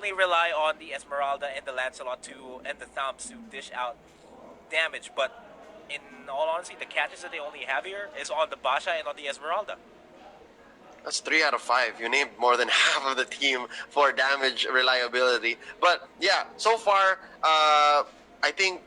only rely on the Esmeralda and the Lancelot and the Thumbs to dish out damage, but in all honesty, the catches that they only have here is on the Basha and on the Esmeralda. That's 3 out of 5. You named more than half of the team for damage reliability. But yeah, so far, I think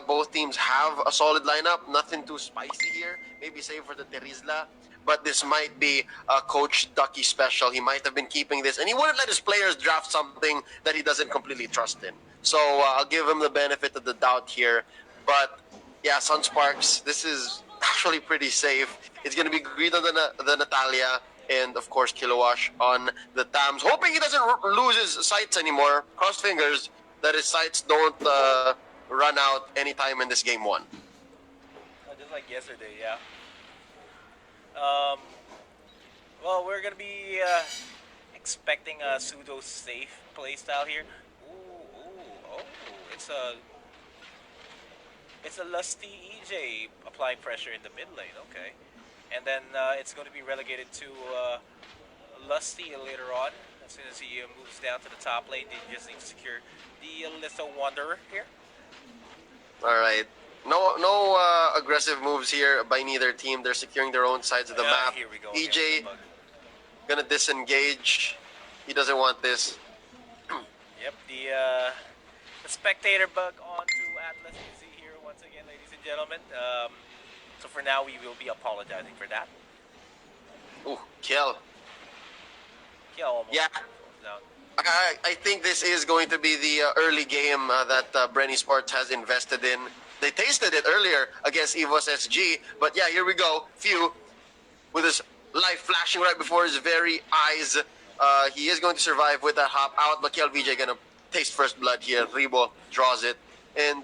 both teams have a solid lineup. Nothing too spicy here. Maybe save for the Terizla. But this might be a Coach Ducky special. He might have been keeping this, and he wouldn't let his players draft something that he doesn't completely trust in. So I'll give him the benefit of the doubt here. But yeah, Sunsparks, this is actually pretty safe. It's going to be Greed on the Natalia, and of course Kilowash on the Tams. Hoping he doesn't lose his sights anymore. Cross fingers that his sights don't run out anytime in this game 1. Just like yesterday, yeah. Well, we're gonna be expecting a pseudo safe playstyle here. Oh, it's a lusty EJ applying pressure in the mid lane. Okay, and then it's going to be relegated to lusty later on. As soon as he moves down to the top lane, they just need to secure the Litho Wanderer here. All right. No aggressive moves here by neither team. They're securing their own sides of the map. Here we go. EJ gonna disengage. He doesn't want this. Yep, the spectator bug onto Atlas. You see here once again, ladies and gentlemen. So for now, we will be apologizing for that. Ooh, kill. Kill almost. Yeah. I think this is going to be the early game that Bren Esports has invested in. They tasted it earlier against EVOS SG, but yeah, here we go. Few with his life flashing right before his very eyes. He is going to survive with that hop out, but KLVJ gonna taste first blood here. Ribo draws it, and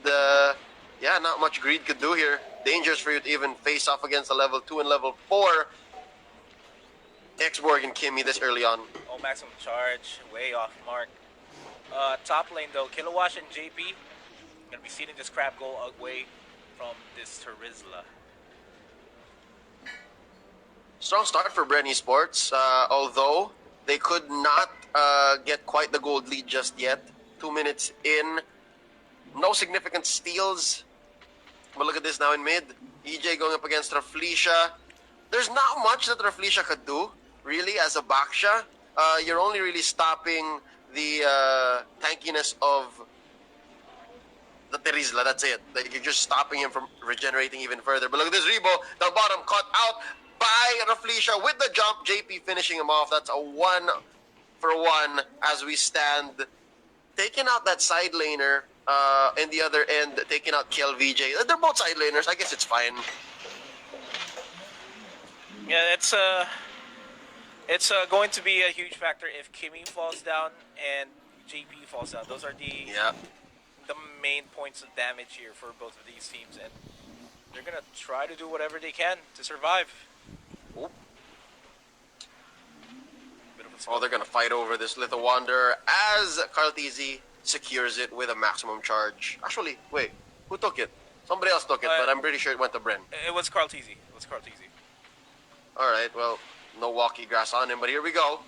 yeah, not much Greed could do here. Dangerous for you to even face off against a level 2 and level 4. Xborg and Kimmy this early on. Oh, maximum charge, way off mark. Top lane though, Kilowash and JP gonna be seeing this crab go away from this Terizla. Strong start for Bren Esports, although they could not get quite the gold lead just yet. 2 minutes in, no significant steals. But look at this now in mid. EJ going up against Raflesia. There's not much that Raflesia could do, really, as a Baksha. You're only really stopping the tankiness of the Terizla, that's it. You're just stopping him from regenerating even further. But look at this Rebo, the bottom cut out by Raflesia with the jump. JP finishing him off. That's a 1-for-1 as we stand. Taking out that side laner, and the other end, taking out KLVJ. They're both side laners. I guess it's fine. Yeah, it's going to be a huge factor if Kimmy falls down and JP falls down. Those are the main points of damage here for both of these teams, and they're gonna try to do whatever they can to survive. Oh, they're gonna fight over this Little Wanderer as Carltizi secures it with a maximum charge. Actually, wait, who took it? Somebody else took it, but I'm pretty sure it went to Bren. It was Carltizi. Alright, well, no walkie grass on him, but here we go.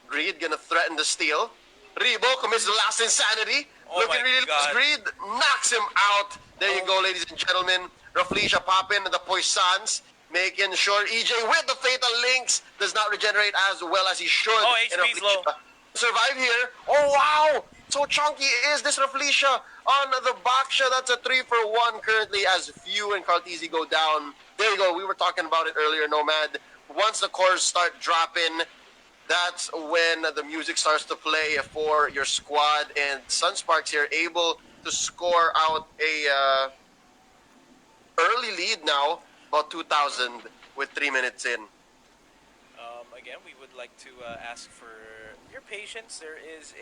Greed gonna threaten the steal. Rebo commits the last insanity. Looking really loose. Greed knocks him out. There you go, ladies and gentlemen. Raflesia popping the Poissons, making sure EJ with the Fatal Links does not regenerate as well as he should. Oh, HP's low. Survive here. Oh, wow. So chunky is this Raflesia on the Baksha. That's a 3-for-1 currently as Few and Carltizi go down. There you go. We were talking about it earlier, Nomad. Once the cores start dropping, that's when the music starts to play for your squad. And Sunsparks here able to score out a early lead now, about 2,000 with 3 minutes in. Again, we would like to ask for your patience. There is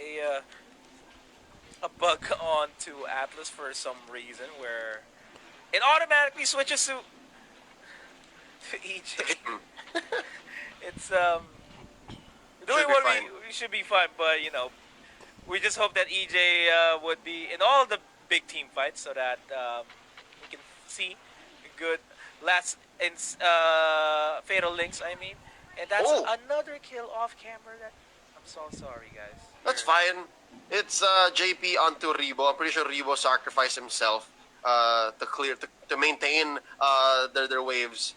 a bug onto Atlas for some reason where it automatically switches to EJ. It's doing what we should be fine, but you know, we just hope that EJ would be in all the big team fights so that we can see good last fatal links. I mean, and that's another kill off camera. That I'm so sorry, guys. That's fine. It's JP onto Rebo. I'm pretty sure Rebo sacrificed himself to maintain their waves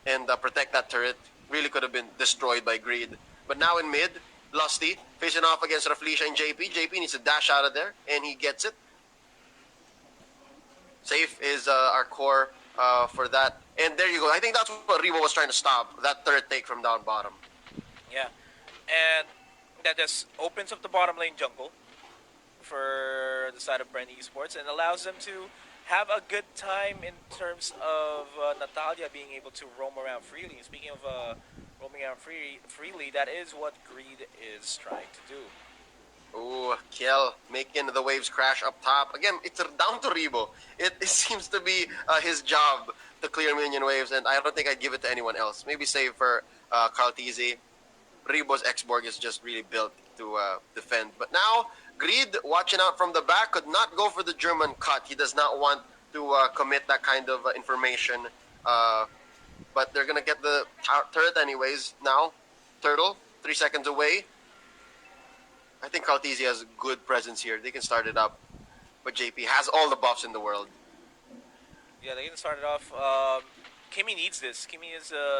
and protect that turret. Really could have been destroyed by Greed. But now in mid, Lusty facing off against Raflisha and JP. JP needs to dash out of there, and he gets it. Safe is our core for that. And there you go. I think that's what Rebo was trying to stop, that third take from down bottom. Yeah, and that just opens up the bottom lane jungle for the side of Bren Esports and allows them to have a good time in terms of Natalia being able to roam around freely. And speaking of roaming around freely, that is what Greed is trying to do. Ooh, Kiel making the waves crash up top. Again, it's down to Rebo. It seems to be his job to clear minion waves, and I don't think I'd give it to anyone else. Maybe save for Carl TZ. Rebo's X-Borg is just really built to defend. But now, Greed, watching out from the back, could not go for the German cut. He does not want to commit that kind of information. But they're going to get the turret anyways now. Turtle, 3 seconds away. I think Kaltizi has good presence here. They can start it up. But JP has all the buffs in the world. Yeah, they can start it off. Kimmy needs this. Kimmy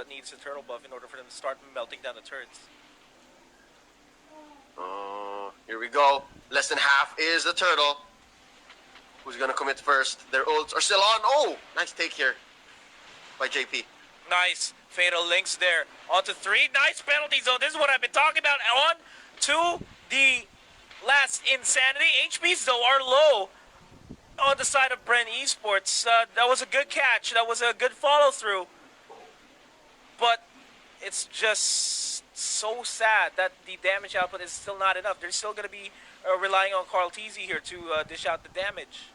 needs a turtle buff in order for them to start melting down the turrets. Here we go. Less than half is the turtle. Who's going to commit first? Their ults are still on. Oh, nice take here by JP. Nice. Fatal links there. On to 3. Nice penalty zone. This is what I've been talking about. On to the last insanity. HPs, though, are low on the side of Bren Esports. That was a good catch. That was a good follow-through. But it's just so sad that the damage output is still not enough. They're still going to be relying on Carl TZ here to dish out the damage.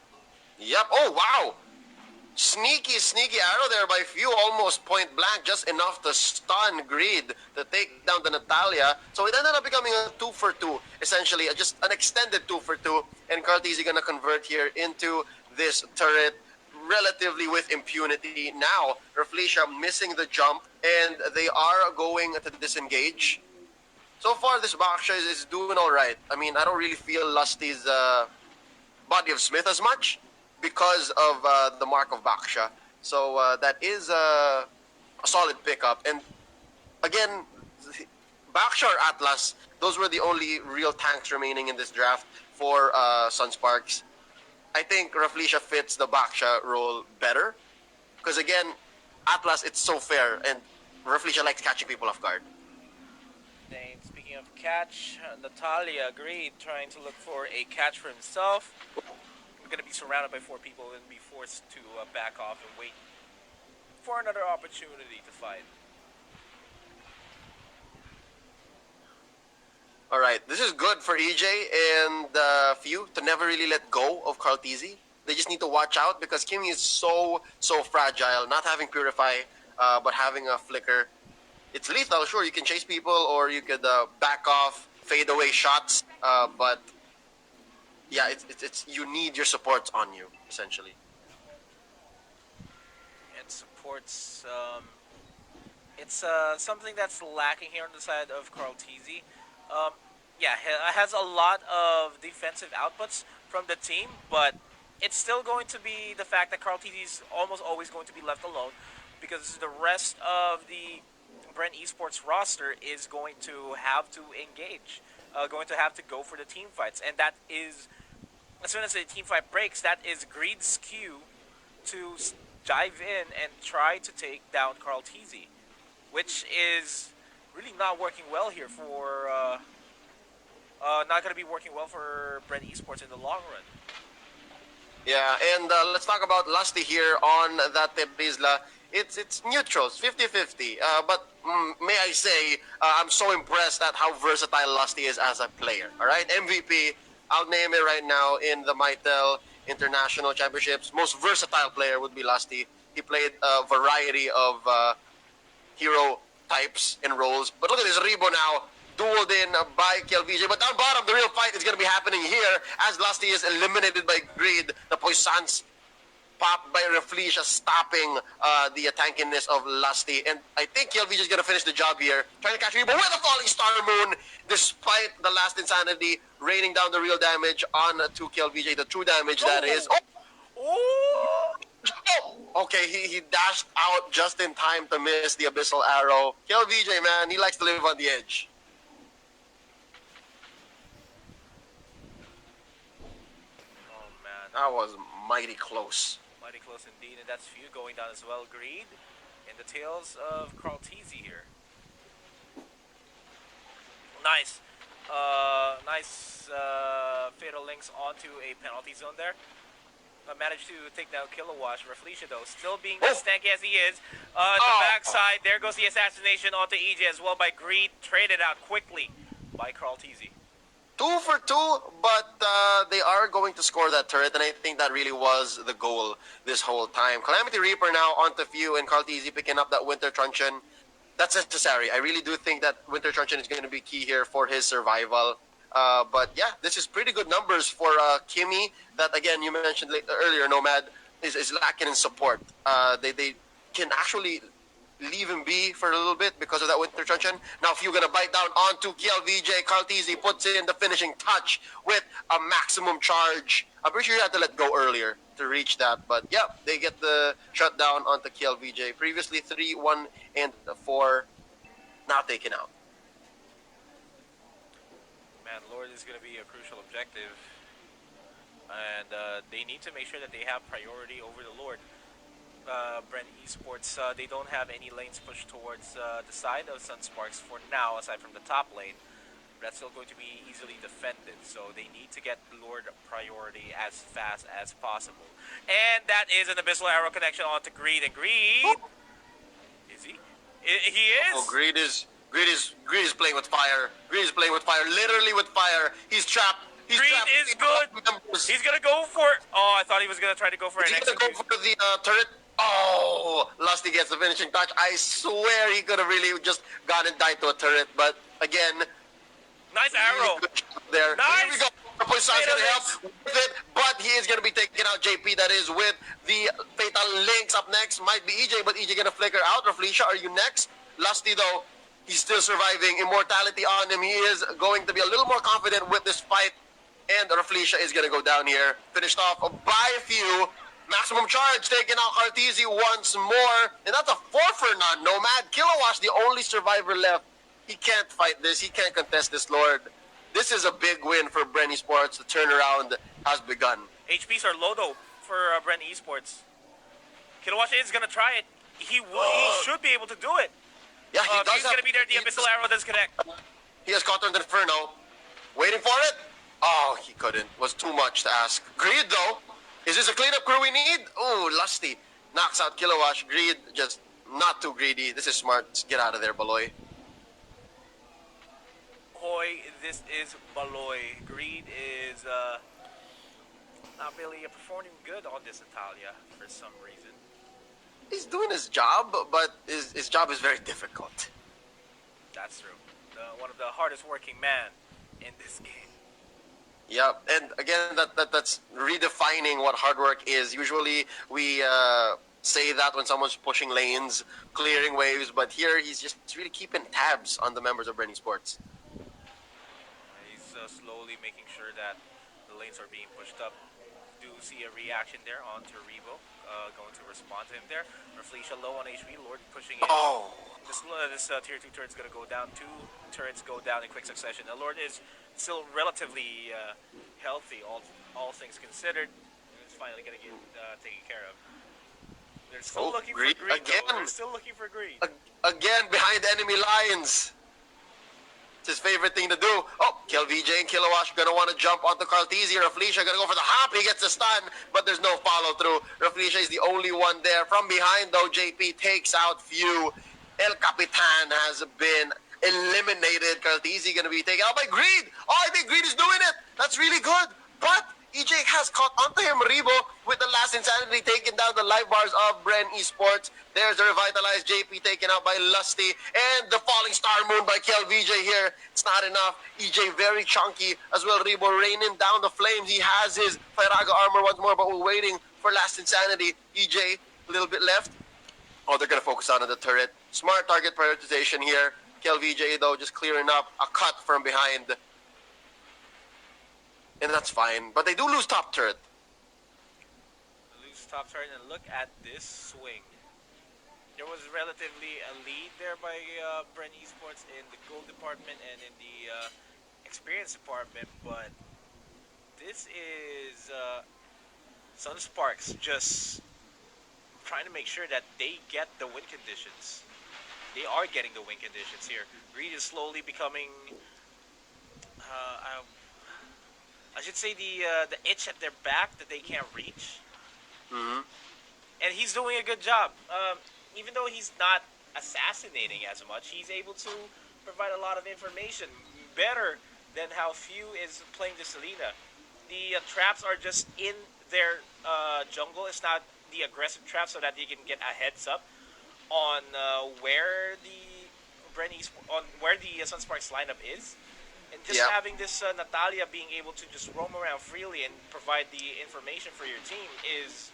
Yep. Oh, wow. Sneaky arrow there by Few, almost point blank, just enough to stun Greed to take down the Natalia. So it ended up becoming a 2 for 2, essentially, just an extended 2 for 2. And Cartesi gonna convert here into this turret relatively with impunity. Now, Raflisha missing the jump, and they are going to disengage. So far, this Baksha is doing all right. I mean, I don't really feel Lusty's Body of Smith as much, because of the mark of Baksha. So that is a solid pickup. And again, Baksha or Atlas, those were the only real tanks remaining in this draft for Sunsparks. I think Raflisha fits the Baksha role better. Because again, Atlas, it's so fair, and Raflisha likes catching people off guard. And speaking of catch, Natalia agreed, trying to look for a catch for himself. Going to be surrounded by 4 people and be forced to back off and wait for another opportunity to fight. All right, this is good for EJ and Few to never really let go of Cartesi. They just need to watch out because Kimmy is so fragile. Not having Purify, but having a Flicker. It's lethal, sure, you can chase people or you could back off, fade away shots, but yeah, it's you need your supports on you, essentially. And supports, it's something that's lacking here on the side of Carl TZ. Yeah, has a lot of defensive outputs from the team, but it's still going to be the fact that Carl TZ is almost always going to be left alone because the rest of the Bren Esports roster is going to have to engage, going to have to go for the team fights, and that is, as soon as the team fight breaks, that is Greed's cue to dive in and try to take down Carl TZ, which is really not working well here for, not going to be working well for Bren Esports in the long run. Yeah, and let's talk about Lusty here on that Tebrizla. It's neutrals, 50-50. But may I say, I'm so impressed at how versatile Lusty is as a player. All right, MVP. I'll name it right now in the Mytel International Championships. Most versatile player would be Lusty. He played a variety of hero types and roles. But look at this Rebo now, dueled in by KLVJ. But down bottom, the real fight is going to be happening here as Lusty is eliminated by Greed, the Poissons. popped by Reflecia, stopping the tankiness of Lusty. And I think KLVJ is going to finish the job here. Trying to catch Rebo with a falling Star Moon, despite the last Insanity raining down the real damage on to KLVJ, the true damage that is. Oh! Okay, he dashed out just in time to miss the Abyssal Arrow. KLVJ, man, he likes to live on the edge. Oh, man. That was mighty close. Mighty close indeed, and that's Few going down as well. Greed in the tails of Carl Teasy here. Nice. Nice fatal links onto a penalty zone there. Managed to take down Kilowatt. Reflecia, though, still being as stanky as he is. The backside, there goes the assassination onto EJ as well by Greed. Traded out quickly by Carl Teasy. 2 for 2, but they are going to score that turret, and I think that really was the goal this whole time. Calamity Reaper now onto Few, and Carl Teasy picking up that Winter Truncheon. That's necessary. I really do think that Winter Truncheon is going to be key here for his survival. But yeah, this is pretty good numbers for Kimmy. That again, you mentioned earlier, Nomad is lacking in support. They can actually leave him be for a little bit because of that Winter Truncheon. Now, if you're gonna bite down onto KLVJ, Carl Teasy puts in the finishing touch with a maximum charge. I'm pretty sure you had to let go earlier to reach that, but yeah, they get the shutdown onto KLVJ. Previously 3, 1, and 4, now taken out. Man, Lord is going to be a crucial objective, and they need to make sure that they have priority over the Lord. Bren Esports, they don't have any lanes pushed towards the side of Sunsparks for now, aside from the top lane. That's still going to be easily defended, so they need to get Lord priority as fast as possible. And that is an Abyssal Arrow connection onto Greed, and Greed... Is he? He is! Oh, Greed is playing with fire. Greed is playing with fire, literally with fire. He's trapped. Greed is good. He's gonna go for... Oh, I thought he was gonna try to go for an execute. He's gonna go for the turret. Oh, Lusty gets the finishing touch. I swear he could have really just gone and died to a turret, but again... Nice arrow. There. Nice. Here we go. Poison's gonna help with it, but he is gonna be taking out JP. That is with the fatal links. Up next might be EJ, but EJ gonna flicker out. Reflecia, are you next? Lusty though, he's still surviving. Immortality on him. He is going to be a little more confident with this fight, and Reflecia is gonna go down here. Finished off by a few. Maximum charge taking out Cartesi once more, and that's a 4 for none. Nomad Kilowatt, the only survivor left. He can't fight this. He can't contest this Lord. This is a big win for Bren Esports. The turnaround has begun. HPs are low though for Bren Esports. Kilowatt is gonna try it. He should be able to do it. Yeah, he does. He's gonna be there. The Abyssal Arrow does connect. He has caught on the Inferno. Waiting for it. Oh, he couldn't. Was too much to ask. Greed though. Is this a cleanup crew we need? Oh, Lusty knocks out Kilowatt. Greed just not too greedy. This is smart. Get out of there, Baloy. Hoy, this is Baloy. Greed is not really performing good on this Italia for some reason. He's doing his job, but his job is very difficult. That's true. One of the hardest working man in this game. Yep, and again, that's redefining what hard work is. Usually we say that when someone's pushing lanes, clearing waves, but here he's really keeping tabs on the members of Bren Esports. He's slowly making sure that the lanes are being pushed up. Do see a reaction there onto Revo, going to respond to him there. Reflecia low on HP, Lord pushing in. Oh! This tier 2 turret's going to go down. 2 turrets go down in quick succession. The Lord is still relatively healthy, all things considered. It's finally going to get taken care of. They're still looking for Greed. Again. They're still looking for Greed. Again, behind enemy lines. It's his favorite thing to do. Oh, KLVJ and Kilowatt gonna want to jump onto Cartesi. Reflecia gonna go for the hop. He gets the stun, but there's no follow through. Reflecia is the only one there. From behind though, JP takes out Few. El Capitan has been eliminated. Cartesi gonna be taken out by Greed. Oh, I think Greed is doing it. That's really good. But EJ EJ has caught onto him. Rebo with the last insanity taking down the live bars of Bren Esports. There's the revitalized JP taken out by Lusty. And the falling star moon by KLVJ here. It's not enough. EJ very chunky as well. Rebo raining down the flames. He has his Firaga armor once more, but we're waiting for last insanity. EJ, a little bit left. Oh, they're going to focus on the turret. Smart target prioritization here. KLVJ, though, just clearing up a cut from behind. And that's fine. But they do lose top turret. Lose top turret, and look at this swing. There was relatively a lead there by Bren Esports in the gold department and in the experience department, but this is Sunsparks just trying to make sure that they get the win conditions. They are getting the win conditions here. Reed is slowly becoming, I should say, the itch at their back that they can't reach. Mm-hmm. And he's doing a good job. Even though he's not assassinating as much, he's able to provide a lot of information better than how Few is playing the Selena. The traps are just in their jungle. It's not the aggressive trap, so that they can get a heads up on where the Sunsparks lineup is, and just having this Natalia being able to just roam around freely and provide the information for your team is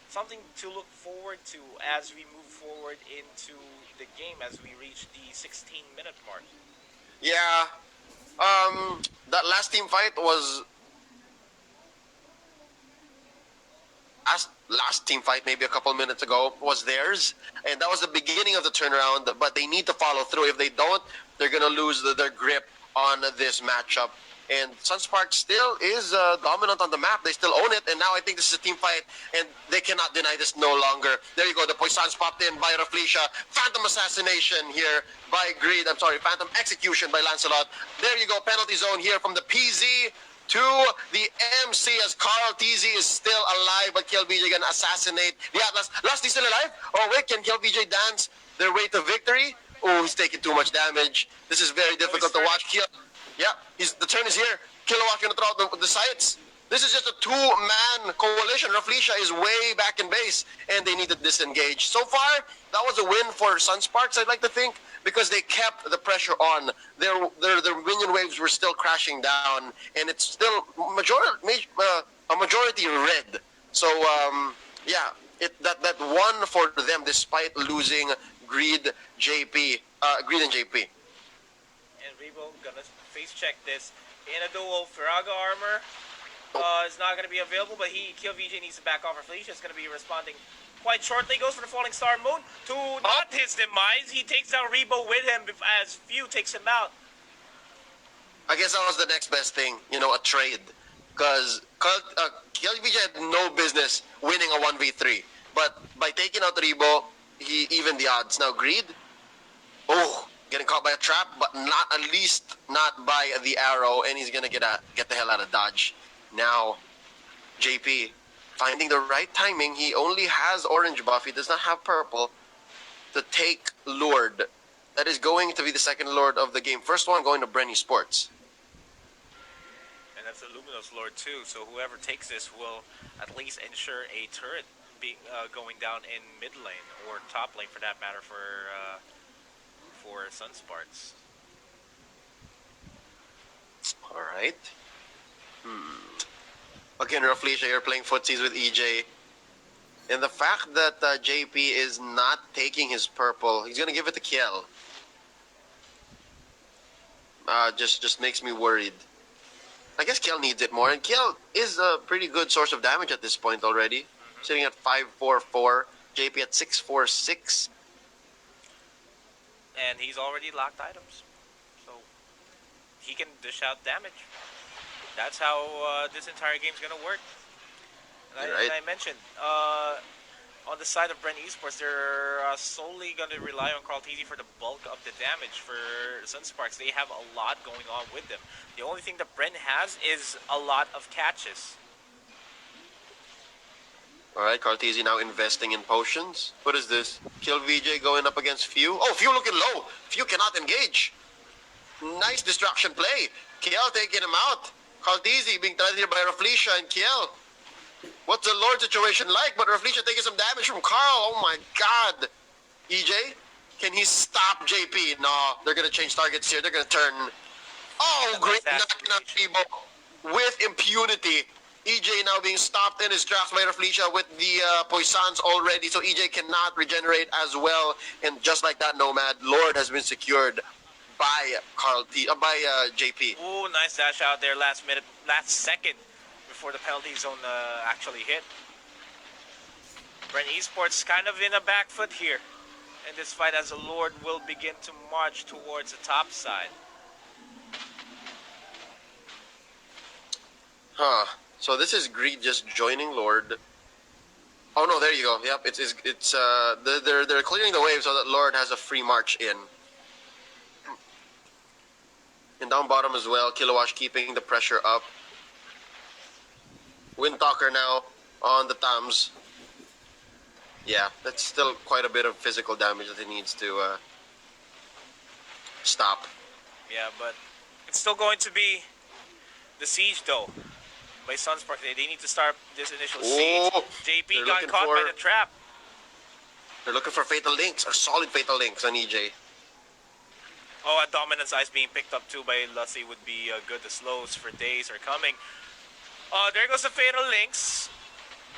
something to look forward to as we move forward into the game, as we reach the 16-minute mark. Yeah, that last team fight was last team fight maybe a couple minutes ago was theirs, and that was the beginning of the turnaround, but they need to follow through. If they don't, they're going to lose their grip on this matchup. And Sunsparks still is dominant on the map. They still own it, and now I think this is a team fight, and they cannot deny this no longer. There you go, the Poisons popped in by Raflesia. Phantom assassination here by Greed. I'm sorry, Phantom execution by Lancelot. There you go, penalty zone here from the PZ to the MC as Carl TZ is still alive, but KLVJ gonna assassinate the Atlas. Lusty still alive? Oh wait, can KLVJ dance their way to victory? Oh, he's taking too much damage. This is very difficult to watch. The turn is here. Kilowatt gonna throw out the sights. This is just a two-man coalition. Raflesia is way back in base, and they need to disengage. So far, that was a win for Sunsparks, I'd like to think, because they kept the pressure on. Their minion waves were still crashing down, and it's still a majority red. So, that won for them despite losing Greed and JP. And Rebo gonna face check this in a duel. Firaga armor is not going to be available, but KLVJ needs to back off. Felicia is going to be responding quite shortly. Goes for the Falling Star Moon to not his demise. He takes down Rebo with him as Few takes him out. I guess that was the next best thing, a trade. Because KLVJ had no business winning a 1v3. But by taking out Rebo, he evened the odds. Now Greed, getting caught by a trap, but at least not by the arrow, and he's going to get the hell out of dodge. Now, JP, finding the right timing, he only has orange buff, he does not have purple, to take Lord. That is going to be the second Lord of the game. First one going to Bren Esports. And that's a Luminous Lord too, so whoever takes this will at least ensure a turret being going down in mid lane, or top lane for that matter, for Sunsparks. Alright. Again, Raflesia, you're playing footsies with EJ. And the fact that JP is not taking his purple, he's going to give it to Kiel. Just makes me worried. I guess Kiel needs it more, and Kiel is a pretty good source of damage at this point already. Sitting at 544, JP at 646. And he's already locked items, so he can dish out damage. That's how this entire game's gonna work. And I mentioned, on the side of Bren Esports, they're solely gonna rely on Carl TZ for the bulk of the damage. For Sunsparks, they have a lot going on with them. The only thing that Bren has is a lot of catches. Alright, Carl TZ now investing in potions. What is this? KLVJ going up against Few. Oh, Few looking low. Few cannot engage. Nice distraction play. KL taking him out. Caldizi being threatened here by Raflesia and Kiel. What's the Lord situation like? But Raflesia taking some damage from Carl. Oh my God. EJ, can he stop JP? No, they're going to change targets here. They're going to turn. Oh, great knock with impunity. EJ now being stopped in his tracks by Raflesia with the Poissons already, so EJ cannot regenerate as well. And just like that, Nomad, Lord has been secured by JP. Ooh, nice dash out there last second before the penalty zone actually hit. Bren Esports kind of in a back foot here in this fight as the Lord will begin to march towards the top side. So this is Greed just joining Lord. Oh no, there you go. Yep, they're clearing the wave so that Lord has a free march in. And down bottom as well, Kilowash keeping the pressure up. Windtalker now on the Tams. Yeah, that's still quite a bit of physical damage that he needs to stop. Yeah, but it's still going to be the siege though. By Sunsparks, they need to start this initial siege. JP got caught by the trap. They're looking for fatal links, or solid fatal links on EJ. Oh, a dominance ice being picked up too by Lussie would be good. The slows for days are coming. There goes the fatal links.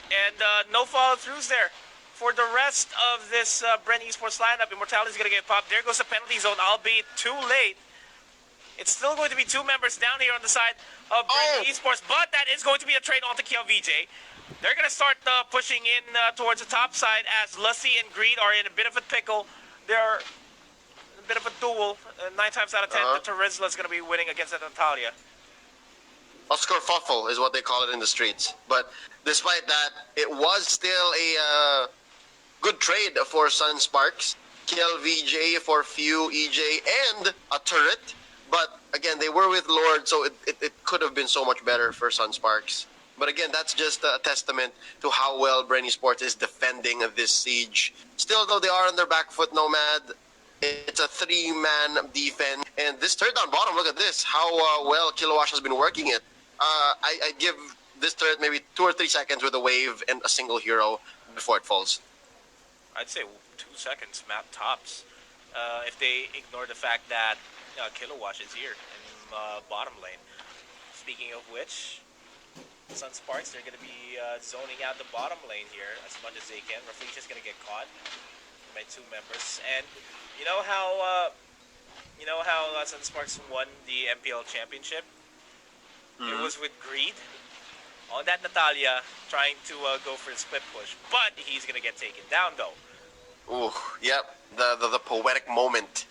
And no follow-throughs there. For the rest of this Bren Esports lineup, Immortality is going to get popped. There goes the penalty zone, albeit too late. It's still going to be two members down here on the side of Bren Esports, but that is going to be a trade onto Kiel VJ. They're going to start pushing in towards the top side as Lussie and Greed are in a bit of a pickle. They're a bit of a duel. 9 times out of 10, the Terizla is going to be winning against the Natalia. Oscar Fuffle is what they call it in the streets. But despite that, it was still a good trade for Sunsparks. Kiel VJ for few EJ and a turret. But again, they were with Lord, so it could have been so much better for Sunsparks. But again, that's just a testament to how well Bren Esports is defending this siege. Still, though, they are on their back foot, Nomad. It's a 3-man defense. And this third down bottom, look at this. How well Kilowash has been working it. I give this turret maybe 2 or 3 seconds with a wave and a single hero before it falls. I'd say 2 seconds, map tops. If they ignore the fact that Kilowash is here in bottom lane. Speaking of which, Sunsparks, they're going to be zoning out the bottom lane here as much as they can. Raflesia's going to get caught by 2 members. And you know how Sunsparks won the MPL championship? It was with Greed on that Natalia trying to go for the split push. But he's going to get taken down though. Ooh, yep. The poetic moment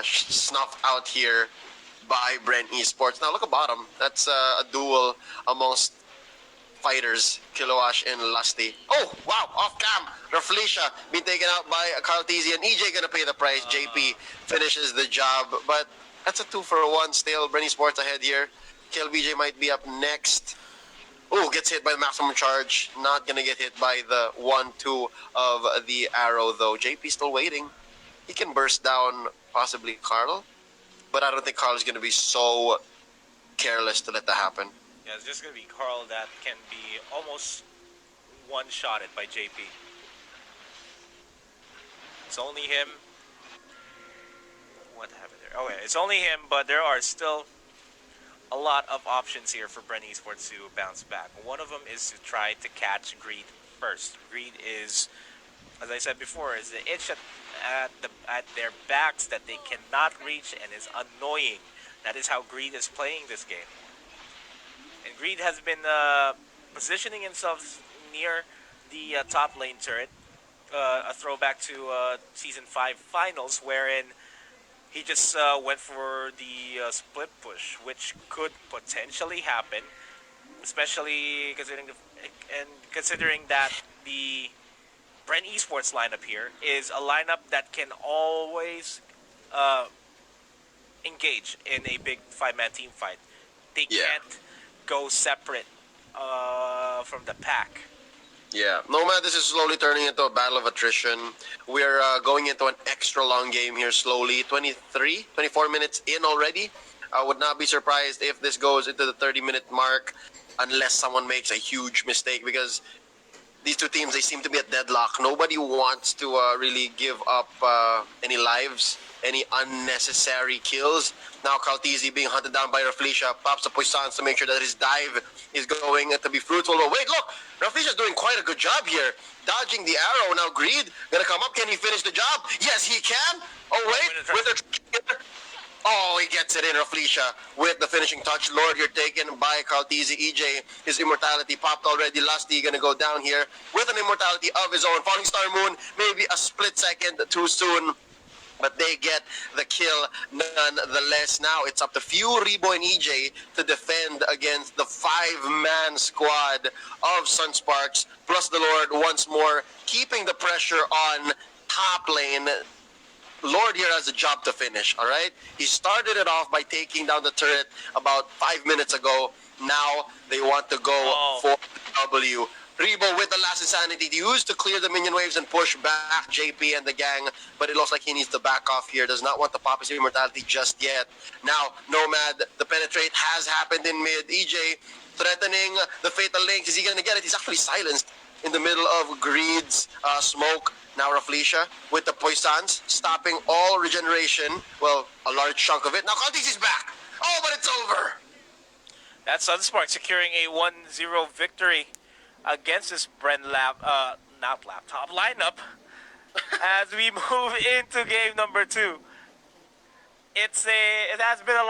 snuffed out here by Bren Esports. Now look at bottom. That's a duel amongst fighters, Kilowash and Lusty. Oh, wow, off cam. Raflesia being taken out by Caltizi and EJ gonna pay the price. JP finishes the job, but that's a 2-for-1 still. Bren Esports ahead here. KLBJ might be up next. Oh, gets hit by the maximum charge. Not gonna get hit by the 1-2 of the arrow though. JP still waiting. He can burst down possibly Carl, but I don't think Carl is gonna be so careless to let that happen. Yeah, it's just gonna be Carl that can be almost one-shotted by JP. It's only him. What happened there? Oh yeah, it's only him, but there are still a lot of options here for Bren Esports to bounce back. One of them is to try to catch Greed first. Greed is, as I said before, is the itch at their backs that they cannot reach and is annoying. That is how Greed is playing this game. And Greed has been positioning himself near the top lane turret. A throwback to Season 5 finals, wherein he just went for the split push, which could potentially happen, especially considering that the Bren Esports lineup here is a lineup that can always engage in a big 5-man team fight. They can't go separate from the pack. Yeah, Nomad, this is slowly turning into a battle of attrition. We're going into an extra long game here slowly. 24 minutes in already. I would not be surprised if this goes into the 30-minute mark unless someone makes a huge mistake, because these two teams, they seem to be at deadlock. Nobody wants to really give up any lives, any unnecessary kills. Now Caltizi being hunted down by Raflisha, pops the Poissons to make sure that his dive is going to be fruitful. Oh, wait, look! Raflisha's doing quite a good job here. Dodging the arrow. Now Greed gonna come up. Can he finish the job? Yes, he can. Oh, wait. With the... Oh, he gets it in, Raflisha, with the finishing touch. Lord, you're taken by Caltizi. EJ, his immortality popped already. Lusty gonna go down here with an immortality of his own. Falling Star Moon, maybe a split second too soon, but they get the kill nonetheless. Now it's up to Few, Rebo, and EJ to defend against the 5-man squad of Sunsparks, plus the Lord once more, keeping the pressure on top lane. Lord here has a job to finish, all right? He started it off by taking down the turret about 5 minutes ago. Now they want to go for W. Rebo with the last insanity to use to clear the minion waves and push back JP and the gang, but it looks like he needs to back off here. Does not want to pop his immortality just yet. Now, Nomad, the penetrate has happened in mid. EJ threatening the Fatal Links. Is he going to get it? He's actually silenced in the middle of Greed's smoke. Now Raflisha with the Poissons, stopping all regeneration. Well, a large chunk of it. Now Caltiz is back. Oh, but it's over. That's Sunspark securing a 1-0 victory against this top lineup. As we move into game number 2. It has been a long